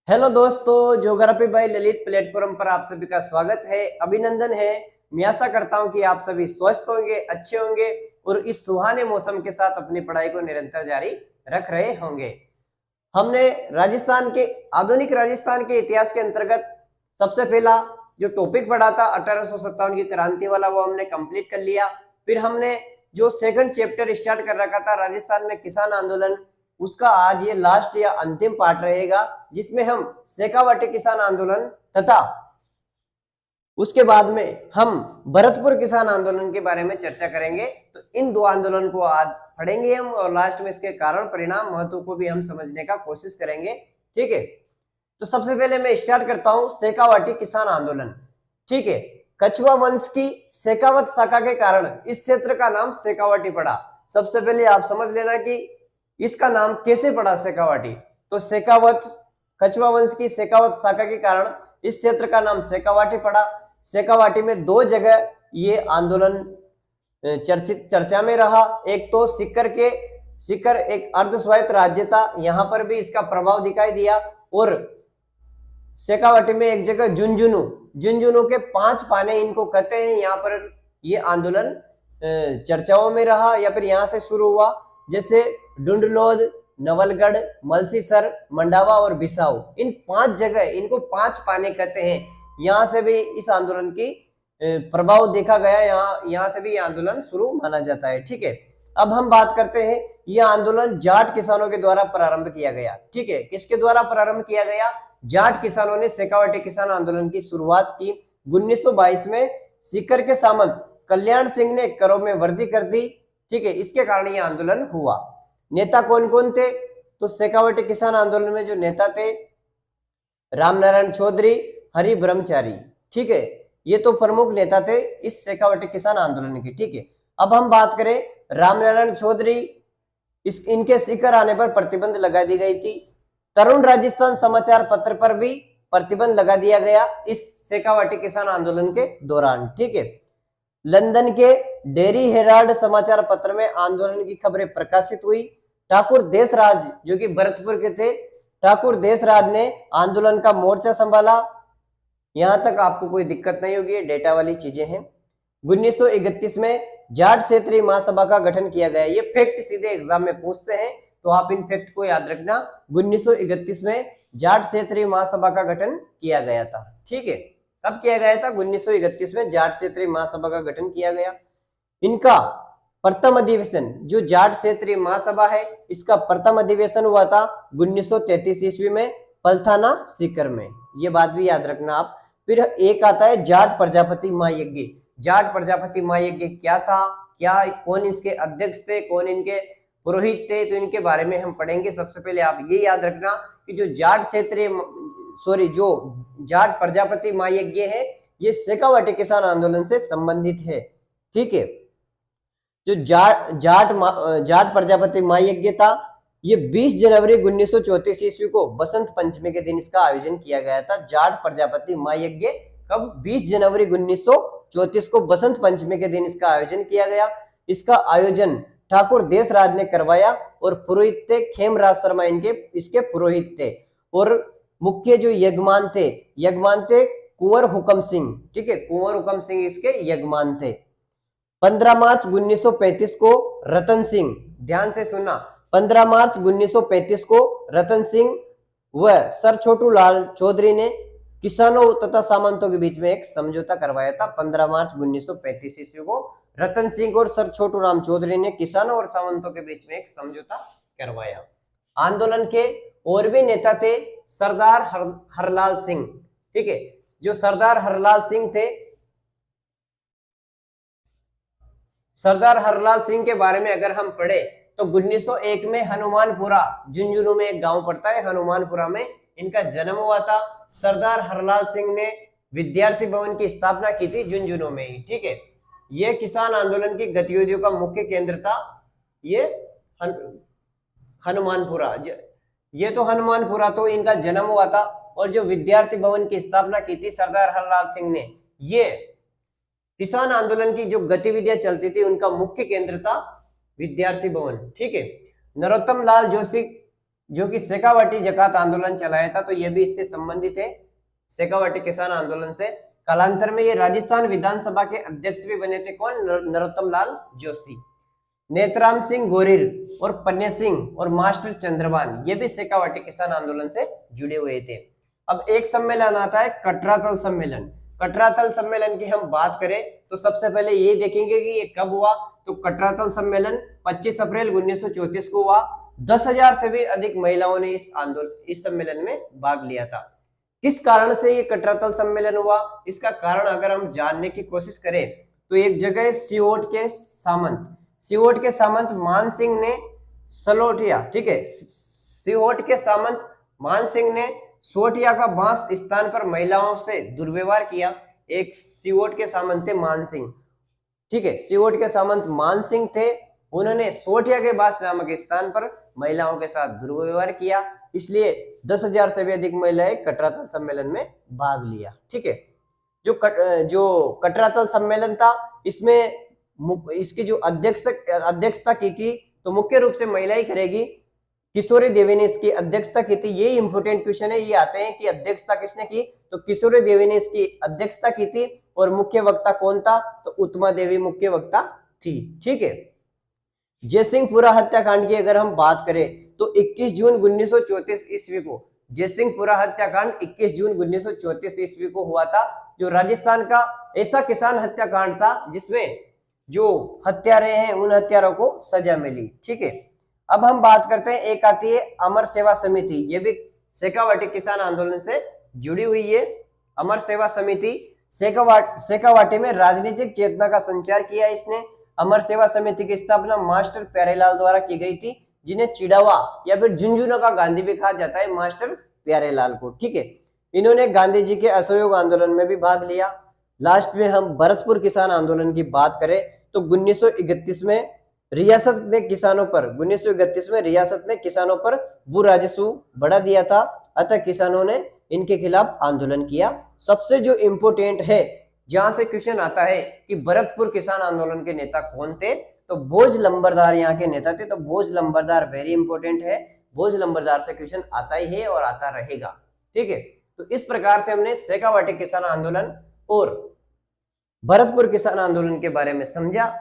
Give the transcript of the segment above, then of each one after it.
Hello दोस्तों, geography bye Lalit platform पर आप सभी का स्वागत है, अभिनंदन है। मैं आशा करता हूं कि आप सभी स्वस्थ होंगे, अच्छे होंगे और इस सुहाने मौसम के साथ अपनी पढ़ाई को निरंतर जारी रख रहे होंगे। हमने राजस्थान के आधुनिक राजस्थान के इतिहास के अंतर्गत सबसे पहला जो टॉपिक पढ़ा था 1857 की क्रांति वाला, वो हमने कंप्लीट कर लिया। फिर हमने जो सेकंड चैप्टर स्टार्ट कर रखा था राजस्थान में किसान आंदोलन, उसका आज ये लास्ट या अंतिम पार्ट रहेगा, जिसमें हम शेखावाटी किसान आंदोलन तथा उसके बाद में हम भरतपुर किसान आंदोलन के बारे में चर्चा करेंगे। तो इन दो आंदोलन को आज पढ़ेंगे हम और लास्ट में इसके कारण, परिणाम, महत्व को भी हम समझने का कोशिश करेंगे। ठीक है, तो सबसे पहले मैं स्टार्ट करता हूं शेखावाटी किसान आंदोलन। ठीक है, कछुआ वंश की शेखावत शाखा के कारण इस क्षेत्र का नाम शेखावाटी पड़ा। सबसे पहले आप समझ लेना कि इसका नाम कैसे पड़ा शेखावाटी। तो शेखावत, कछुआ वंश की शेखावत शाखा के कारण इस क्षेत्र का नाम शेखावाटी पड़ा। शेखावाटी में दो जगह ये आंदोलन चर्चा में रहा। एक तो सीकर एक अर्ध स्वायत्त राज्य था, यहां पर भी इसका प्रभाव दिखाई दिया। और शेखावाटी में एक जगह झुंझुनू के 5 पाने इनको कहते हैं, यहाँ पर ये आंदोलन चर्चाओं में रहा या फिर यहाँ से शुरू हुआ। जैसे डुंडलोद, नवलगढ़, मलसीसर, मंडावा और बिसाऊ, इन 5 जगह, इनको 5 पाने कहते हैं। यहाँ से भी इस आंदोलन की प्रभाव देखा गया, यहाँ से भी ये आंदोलन शुरू माना जाता है। ठीक है, अब हम बात करते हैं, यह आंदोलन जाट किसानों के द्वारा प्रारंभ किया गया। ठीक है, किसके द्वारा प्रारंभ किया गया? जाट किसानों ने शेखावाटी किसान आंदोलन की शुरुआत की। 1922 में सीकर के सामंत कल्याण सिंह ने करों में वृद्धि कर दी। ठीक है, इसके कारण यह आंदोलन हुआ। नेता कौन कौन थे? तो शेखावाटी किसान आंदोलन में जो नेता थे, रामनारायण चौधरी, हरि ब्रह्मचारी। ठीक है, ये तो प्रमुख नेता थे इस शेखावाटी किसान आंदोलन के। ठीक है, अब हम बात करें रामनारायण चौधरी, इनके सीकर आने पर प्रतिबंध लगा दी गई थी। तरुण राजस्थान समाचार पत्र पर भी प्रतिबंध लगा दिया गया इस शेखावाटी किसान आंदोलन के दौरान। ठीक है, लंदन के डेरी हेराल्ड समाचार पत्र में आंदोलन की खबरें प्रकाशित हुई। ठाकुर देशराज, जो कि भरतपुर के थे, ठाकुर देशराज ने आंदोलन का मोर्चा संभाला। यहां तक आपको कोई दिक्कत नहीं होगी, डेटा वाली चीजें हैं। 1931 में जाट क्षेत्रीय महासभा का गठन किया गया। ये फैक्ट सीधे एग्जाम में पूछते हैं, तो आप इन फैक्ट को याद रखना। 1931 में जाट क्षेत्रीय महासभा का गठन किया गया था। ठीक है, कब किया गया था? 1931 में जाट क्षेत्रीय महासभा का गठन किया गया। इनका प्रथम अधिवेशन, जो जाट क्षेत्रीय महासभा है, इसका प्रथम अधिवेशन हुआ था 1933 ईस्वी में पलथाना सीकर में। ये बात भी याद रखना आप। फिर एक आता है जाट प्रजापति महायज्ञ। जाट प्रजापति महायज्ञ क्या था, क्या, कौन इसके अध्यक्ष थे, कौन इनके पुरोहित थे, तो इनके बारे में हम पढ़ेंगे। सबसे पहले आप ये याद रखना कि जो जो जाट प्रजापति महायज्ञ है, ये शेखावाटी किसान आंदोलन से संबंधित है। ठीक है, जो जाट प्रजापति महायज्ञ था, ये 20 जनवरी 1934 ईस्वी को बसंत पंचमी के दिन इसका आयोजन किया गया था। जाट प्रजापति महायज्ञ कब? 20 जनवरी 1934 को बसंत पंचमी के दिन इसका आयोजन किया गया। इसका आयोजन ठाकुर देशराज ने करवाया और पुरोहित थे खेमराज शर्मा, इसके पुरोहित थे। और मुख्य जो यजमान थे कुंवर हुकम सिंह। ठीक है, कुंवर हुकम सिंह इसके यजमान थे। 15 मार्च 1935 को रतन सिंह, ध्यान से सुनना, 15 मार्च 1935 को रतन सिंह व सर छोटू लाल चौधरी ने किसानों तथा सामंतों के बीच में एक समझौता करवाया था। 15 मार्च 1935 ईस्वी को रतन सिंह और सर छोटू राम चौधरी ने किसानों और सामंतों के बीच में एक समझौता करवाया। आंदोलन के और भी नेता थे, सरदार हरलाल सिंह। ठीक है, जो सरदार हरलाल सिंह थे, सरदार हरलाल सिंह के बारे में अगर हम पढ़े तो 1901 में हनुमानपुरा, झुंझुनू में एक गांव पड़ता है, हनुमानपुरा में इनका जन्म हुआ था। सरदार हरलाल सिंह ने विद्यार्थी भवन की स्थापना की थी झुंझुनू में ही। ठीक है, यह किसान आंदोलन की गतिविधियों का मुख्य केंद्र था। ये हनुमानपुरा, ये तो हनुमानपुरा तो इनका जन्म हुआ था। और जो विद्यार्थी भवन की स्थापना की थी सरदार हरलाल सिंह ने, ये किसान आंदोलन की जो गतिविधियां चलती थी उनका मुख्य केंद्र था विद्यार्थी भवन। ठीक है, नरोत्तम लाल जोशी जो कि शेखावाटी जकात आंदोलन चलाया था, तो यह भी इससे संबंधित है, शेखावाटी किसान आंदोलन से। कालांतर में ये राजस्थान विधानसभा के अध्यक्ष भी बने थे। कौन? नरोत्तम लाल जोशी। नेत्राम सिंह गोरिल और पन्ने सिंह और मास्टर चंद्रबान, ये भी शेखावाटी किसान आंदोलन से जुड़े हुए थे। अब एक सम्मेलन आता है कटरातल सम्मेलन। कटरातल सम्मेलन की हम बात करें तो सबसे पहले ये देखेंगे कि ये कब हुआ। तो कटरातल सम्मेलन 25 अप्रैल 1934 को हुआ। 10,000 से भी अधिक महिलाओं ने इस सम्मेलन में भाग लिया था। किस कारण से ये कटरातल सम्मेलन हुआ, इसका कारण अगर हम जानने की कोशिश करें तो एक जगह है सिहोट के सामंत मान सिंह ने सलोटिया, ठीक है, सिहोट के सामंत मान सिंह ने सोटिया का बांस स्थान पर महिलाओं से दुर्व्यवहार किया। एक सिहोट के सामंत थे मान सिंह, ठीक है, सिहोट के सामंत मान सिंह थे, उन्होंने सोटिया के बांस नामक स्थान पर महिलाओं के साथ दुर्व्यवहार किया, इसलिए 10,000 से भी अधिक महिलाएं कटरातल सम्मेलन में भाग लिया। ठीक है, जो कटरातल सम्मेलन था, इसमें इसकी जो अध्यक्षता की थी तो मुख्य रूप से महिला ही करेगी। किशोरी देवी ने इसकी अध्यक्षता की थी। ये इंपोर्टेंट क्वेश्चन है, ये आते हैं कि अध्यक्षता किसने की, तो किशोरी देवी ने इसकी अध्यक्षता की थी। और मुख्य वक्ता कौन था, तो उत्तमा देवी मुख्य वक्ता थी। ठीक है, जयसिंहपुरा हत्याकांड की अगर हम बात करें तो 21 जून 1934 ईस्वी को जयसिंहपुरा हत्याकांड 21 जून 1934 ईस्वी को हुआ था, जो राजस्थान का ऐसा किसान हत्याकांड था जिसमें जो हत्यारे हैं उन हत्यारों को सजा मिली। ठीक है, अब हम बात करते हैं, एक आती है अमर सेवा समिति, ये भी शेखावाटी किसान आंदोलन से जुड़ी हुई है। अमर सेवा समिति शेखावाटी में राजनीतिक चेतना का संचार किया इसने। अमर सेवा समिति की स्थापना मास्टर प्यारेलाल द्वारा की गई थी, जिन्हें चिड़ावा या फिर झुंझुनू का गांधी भी कहा जाता है, मास्टर प्यारेलाल को। ठीक है, इन्होंने गांधी जी के असहयोग आंदोलन में भी भाग लिया। लास्ट में हम भरतपुर किसान आंदोलन की बात करें तो 1931 में रियासत ने किसानों पर भू राजस्व बढ़ा दिया था, अतः किसानों ने इनके खिलाफ आंदोलन किया। सबसे जो इंपोर्टेंट है, जहां से क्वेश्चन आता है कि भरतपुर किसान आंदोलन के नेता कौन थे, तो भोज लंबरदार यहाँ के नेता थे। तो भोज लंबरदार वेरी इंपोर्टेंट है, भोज लंबरदार से क्वेश्चन आता ही है और आता रहेगा। ठीक है, तो इस प्रकार से हमने शेखावाटी किसान आंदोलन और भरतपुर किसान आंदोलन के बारे में समझा।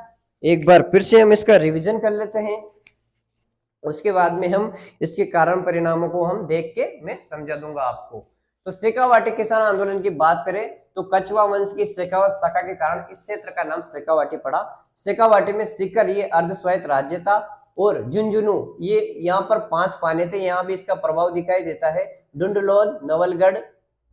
एक बार फिर से हम इसका रिवीजन कर लेते हैं, उसके बाद में हम इसके कारण परिणामों को हम देख के मैं समझा दूंगा आपको। तो शेखावाटी किसान आंदोलन की बात करें तो कछवा वंश की शेखावत शाखा के कारण इस क्षेत्र का नाम शेखावाटी पड़ा। शेखावाटी में सीकर ये अर्धस्वायत्त राज्य था, और झुंझुनू ये यहाँ पर 5 पाने थे, यहाँ भी इसका प्रभाव दिखाई देता है। डुंडलोद, नवलगढ़,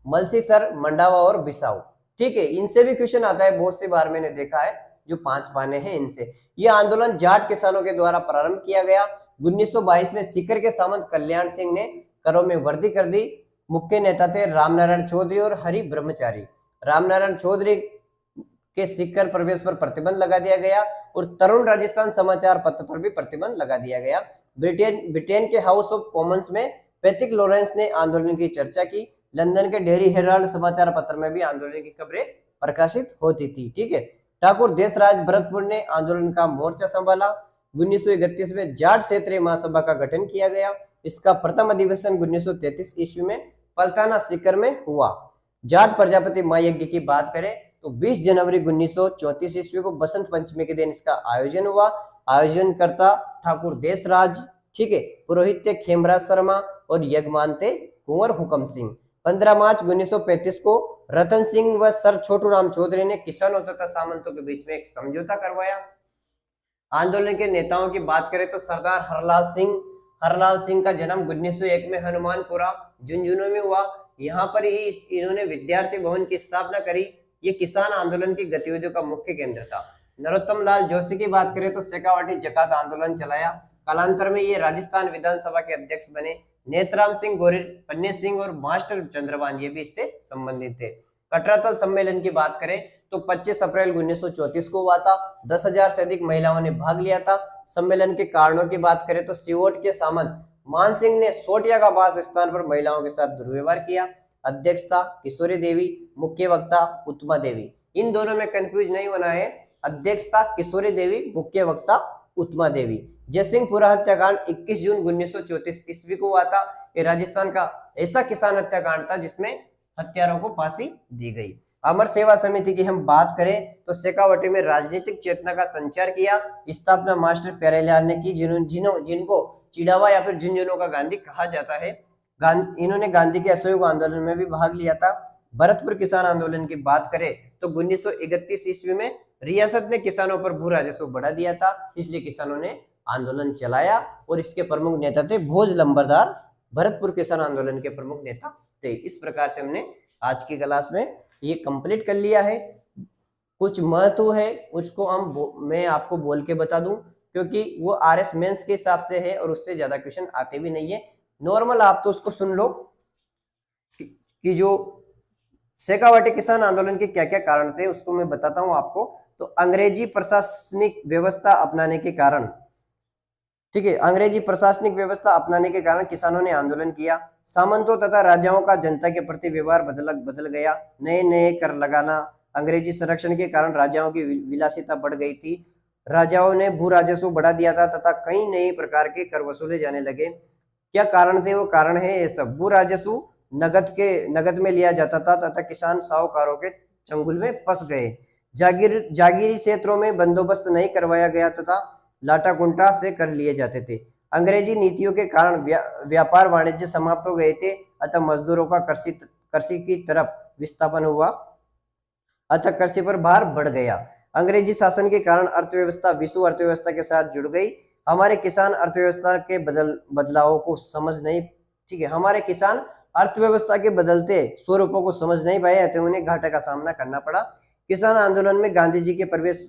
मलसीसर, मंडावा और बिसाऊ। ठीक है, इनसे भी क्वेश्चन आता है, बहुत सी बार मैंने देखा है, जो 5 पाने हैं इनसे। यह आंदोलन जाट किसानों के द्वारा प्रारंभ किया गया। 1922 में सीकर के सामंत कल्याण सिंह ने करों में वृद्धि कर दी। मुख्य नेता थे रामनारायण चौधरी और हरि ब्रह्मचारी। रामनारायण चौधरी के सीकर प्रवेश पर प्रतिबंध लगा दिया गया और तरुण राजस्थान समाचार पत्र पर भी प्रतिबंध लगा दिया गया। ब्रिटेन के हाउस ऑफ कॉमन्स में पैट्रिक लॉरेंस ने आंदोलन की चर्चा की। लंदन के डेली हेराल्ड समाचार पत्र में भी आंदोलन की खबरें प्रकाशित होती थी। ठीक है, ठाकुर देशराज भरतपुर ने आंदोलन का मोर्चा संभाला। 1931 में जाट क्षेत्रीय महासभा का गठन किया गया। इसका प्रथम अधिवेशन 1933 ईस्वी में पलताना सीकर में हुआ। जाट प्रजापति महायज्ञ की बात करें तो 20 जनवरी 1934 ईस्वी को बसंत पंचमी के दिन इसका आयोजन हुआ। आयोजनकर्ता ठाकुर देशराज, ठीक है, पुरोहित थे खेमराज शर्मा और यजमान थे कुंवर हुकम सिंह। 15 मार्च 1935 को रतन सिंह व सर छोटू राम चौधरी ने किसानों तथा सामंतों के बीच में एक समझौता करवाया। आंदोलन के नेताओं की बात करें तो सरदार हरलाल सिंह का जन्म 1901 में हनुमानपुरा झुंझुनू में हुआ। यहाँ पर ही इन्होंने विद्यार्थी भवन की स्थापना करी। ये किसान आंदोलन की गतिविधियों का मुख्य केंद्र था। नरोत्तम लाल जोशी की बात करें तो शेखावाटी जकात आंदोलन चलाया। कालांतर में ये राजस्थान विधानसभा के अध्यक्ष बने। नेत्राम सिंह गोरिल, पन्ने सिंह और मास्टर चंद्रबान ये भी इससे संबंधित थे। कटरातल सम्मेलन की बात करें तो 25 अप्रैल 1934 को हुआ था। 10,000 से अधिक महिलाओं ने भाग लिया था। सम्मेलन के कारणों की बात करें तो सिहोट के सामंत मान सिंह ने सोटिया का बास स्थान पर महिलाओं के साथ दुर्व्यवहार किया। अध्यक्षता किशोरी देवी, मुख्य वक्ता उत्तमा देवी। इन दोनों में कंफ्यूज नहीं होना है, अध्यक्षता किशोरी देवी, मुख्य वक्ता उत्तमा देवी। जयसिंहपुरा हत्याकांड 21 जून 1934 ईस्वी को हुआ था। ये राजस्थान का ऐसा किसान हत्याकांड था जिसमें हत्यारों को फांसी दी गई। अमर सेवा समिति की हम बात करें तो शेखावटी में राजनीतिक चेतना का संचार किया। स्थापना मास्टर प्यारेलाल ने की, जिनको चिड़ावा या फिर झुंझुनू का गांधी कहा जाता है। इन्होंने गांधी के असहयोग आंदोलन में भी भाग लिया था। भरतपुर किसान आंदोलन की बात करें तो 1931 ईस्वी में रियासत ने किसानों पर भू राजस्व बढ़ा दिया था, इसलिए किसानों ने आंदोलन चलाया और इसके प्रमुख नेता थे भोज लंबरदार। भरतपुर किसान आंदोलन के प्रमुख नेता थे। इस प्रकार से हमने आज की क्लास में ये कंप्लीट कर लिया है। कुछ महत्व है उसको मैं आपको बोल के बता दूं, क्योंकि वो आरएस मेंस के हिसाब से है और उससे ज्यादा क्वेश्चन आते भी नहीं है। नॉर्मल आप तो उसको सुन लो कि जो शेखावटी किसान आंदोलन के क्या क्या कारण थे उसको मैं बताता हूं आपको। तो अंग्रेजी प्रशासनिक व्यवस्था अपनाने के कारण, ठीक है, अंग्रेजी प्रशासनिक व्यवस्था अपनाने के कारण किसानों ने आंदोलन किया। सामंतों तथा राजाओं का जनता के प्रति व्यवहार बदल गया। नए नए कर लगाना, अंग्रेजी संरक्षण के कारण राजाओं की विलासिता बढ़ गई थी। राजाओं ने भू राजस्व बढ़ा दिया था तथा कई नए प्रकार के कर वसूले जाने लगे। क्या कारण थे? वो कारण है ये सब। भू राजस्व नगद में लिया जाता था तथा किसान साहूकारों के चंगुल में फंस गए। जागीरी क्षेत्रों में बंदोबस्त नहीं करवाया गया तथा लाटा कुंटा से कर लिए जाते थे। अंग्रेजी नीतियों के कारण व्यापार वाणिज्य समाप्त हो गए थे, अतः मजदूरों का कृषि की तरफ विस्थापन हुआ, अतः कृषि पर भार बढ़ गया। अंग्रेजी शासन के कारण अर्थव्यवस्था विश्व अर्थव्यवस्था के साथ जुड़ गई। हमारे किसान अर्थव्यवस्था के बदलावों को समझ नहीं, ठीक है, हमारे किसान अर्थव्यवस्था के बदलते स्वरूपों को समझ नहीं पाए, अतः उन्हें घाटे का सामना करना पड़ा। किसान आंदोलन में गांधी जी के प्रवेश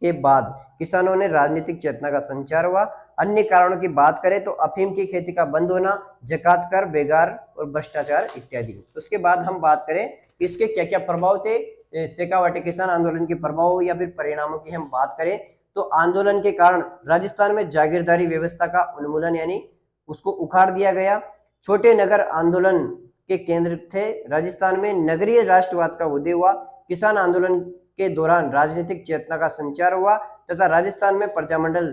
के बाद किसानों ने राजनीतिक चेतना का संचार हुआ। अन्य कारणों की बात करें तो अफीम की खेती का बंद होना, जकात कर, बेगार और भ्रष्टाचार इत्यादि। उसके बाद हम बात करें इसके क्या क्या प्रभाव थे, शेखावटी किसान आंदोलन के प्रभाव या फिर परिणामों की हम बात करें तो आंदोलन के कारण राजस्थान में जागीरदारी व्यवस्था का उन्मूलन यानी उसको उखाड़ दिया गया। छोटे नगर आंदोलन के केंद्र थे। राजस्थान में नगरीय राष्ट्रवाद का उदय हुआ। किसान आंदोलन के दौरान राजनीतिक चेतना का संचार हुआ तथा राजस्थान में प्रजामंडल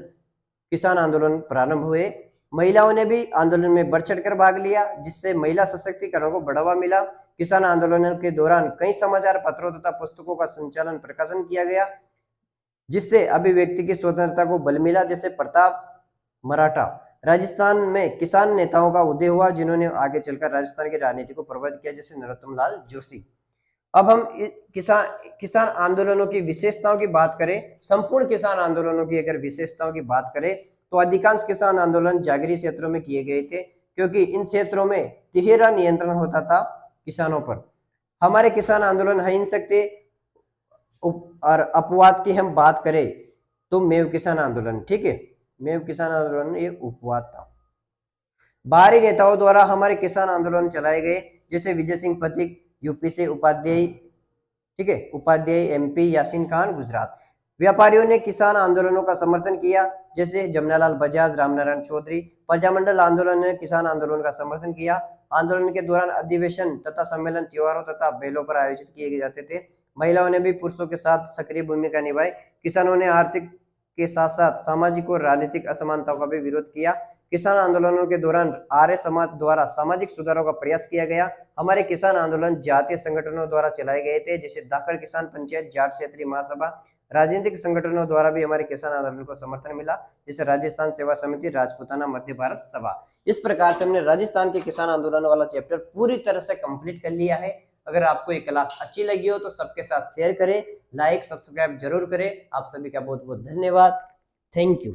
किसान आंदोलन प्रारंभ हुए। महिलाओं ने भी आंदोलन में बढ़ चढ़कर भाग लिया, जिससे महिला सशक्तिकरण को बढ़ावा मिला। किसान आंदोलन के दौरान कई समाचार पत्रों तथा पुस्तकों का संचालन प्रकाशन किया गया, जिससे अभिव्यक्ति की स्वतंत्रता को बल मिला। जैसे प्रताप मराठा। राजस्थान में किसान नेताओं का उदय हुआ, जिन्होंने आगे चलकर राजस्थान की राजनीति को प्रभावित किया, जैसे नरोत्तम लाल जोशी। अब हम किसान आंदोलनों की विशेषताओं की बात करें, संपूर्ण किसान आंदोलनों की अगर विशेषताओं की बात करें तो अधिकांश किसान आंदोलन जागीरी क्षेत्रों में किए गए थे, क्योंकि इन क्षेत्रों में तिहरा नियंत्रण होता था किसानों पर। हमारे किसान आंदोलन अहिंसक थे। और अपवाद की हम बात करें तो मेव किसान आंदोलन, ठीक है, मेव किसान आंदोलन ये उपवाद था। बाहरी नेताओं द्वारा हमारे किसान आंदोलन चलाए गए, जैसे विजय सिंह पथिक यूपी से, उपाध्याय, ठीक है, उपाध्याय एमपी, यासीन खान गुजरात। व्यापारियों ने किसान आंदोलनों का समर्थन किया, जैसे जमनालाल बजाज, रामनारायण चौधरी। प्रजामंडल आंदोलन ने किसान आंदोलन का समर्थन किया। आंदोलन के दौरान अधिवेशन तथा सम्मेलन त्योहारों तथा बेलों पर आयोजित किए जाते थे। महिलाओं ने भी पुरुषों के साथ सक्रिय भूमिका निभाई। किसानों ने आर्थिक के साथ साथ सामाजिक और राजनीतिक असमानताओं का भी विरोध किया। किसान आंदोलनों के दौरान आर्य समाज द्वारा सामाजिक सुधारों का प्रयास किया गया। हमारे किसान आंदोलन जातीय संगठनों द्वारा चलाए गए थे, जैसे धाकड़ किसान पंचायत, जाट क्षेत्रीय महासभा। राजनीतिक संगठनों द्वारा भी हमारे किसान आंदोलन को समर्थन मिला, जैसे राजस्थान सेवा समिति, राजपूताना मध्य भारत सभा। इस प्रकार से हमने राजस्थान के किसान आंदोलन वाला चैप्टर पूरी तरह से कंप्लीट कर लिया है। अगर आपको ये क्लास अच्छी लगी हो तो सबके साथ शेयर करें, लाइक सब्सक्राइब जरूर करें। आप सभी का बहुत बहुत धन्यवाद। Thank you.